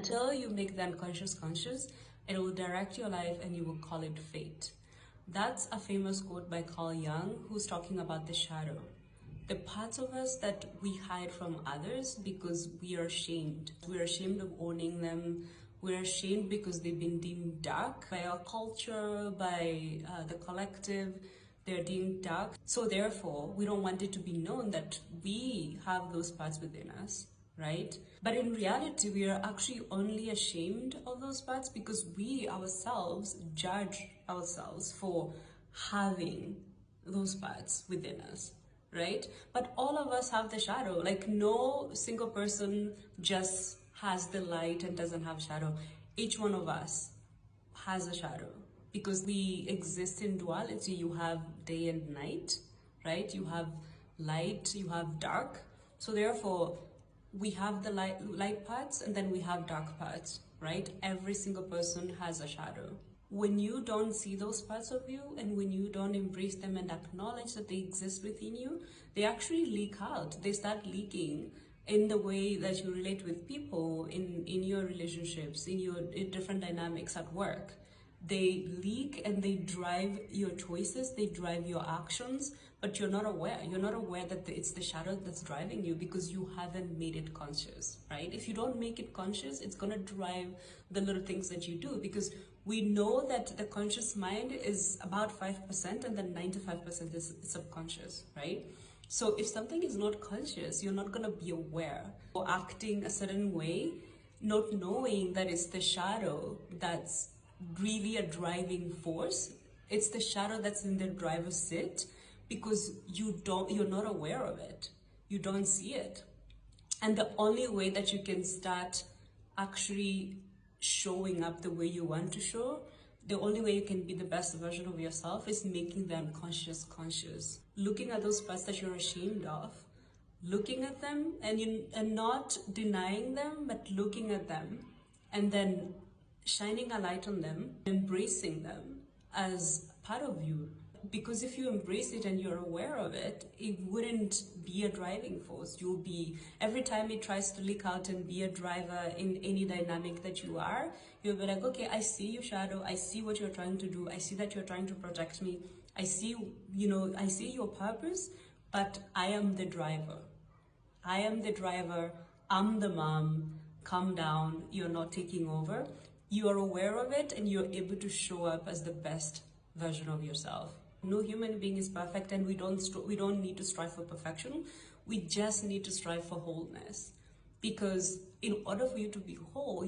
until you make the unconscious conscious, it will direct your life and you will call it fate. That's a famous quote by Carl Jung, who's talking about the shadow. The parts of us that we hide from others because we are ashamed. We're ashamed of owning them. We're ashamed because they've been deemed dark by our culture, by the collective. They're deemed dark. So therefore, we don't want it to be known that we have those parts within us, right? But in reality, we are actually only ashamed of those parts because we ourselves judge ourselves for having those parts within us, right? But all of us have the shadow. Like, no single person just has the light and doesn't have shadow. Each one of us has a shadow because we exist in duality. You have day and night, right? You have light, you have dark. So therefore, we have the light parts and then we have dark parts, right? Every single person has a shadow. When you don't see those parts of you and when you don't embrace them and acknowledge that they exist within you, they actually leak out. They start leaking in the way that you relate with people, in your relationships, in your different dynamics at work. They leak and they drive your choices, they drive your actions, but you're not aware. You're not aware that it's the shadow that's driving you because you haven't made it conscious, right? If you don't make it conscious, it's gonna drive the little things that you do, because we know that the conscious mind is about 5% and then 95% is subconscious, right? So if something is not conscious, you're not gonna be aware or acting a certain way, not knowing that it's the shadow that's really a driving force. It's the shadow that's in the driver's seat because you're not aware of it. You don't see it. And the only way that you can start actually showing up the way you want to show, the only way you can be the best version of yourself is making the unconscious conscious. Looking at those parts that you're ashamed of, looking at them and not denying them, but looking at them and then shining a light on them, embracing them as part of you. Because if you embrace it and you're aware of it, it wouldn't be a driving force. You'll be, every time it tries to leak out and be a driver in any dynamic that you are, you'll be like, okay, I see you, shadow. I see what you're trying to do. I see that you're trying to protect me. I see, I see your purpose, but I am the driver. I am the driver. I'm the mom. Calm down. You're not taking over. You are aware of it and you're able to show up as the best version of yourself. No human being is perfect, and we don't need to strive for perfection. We just need to strive for wholeness, because in order for you to be whole,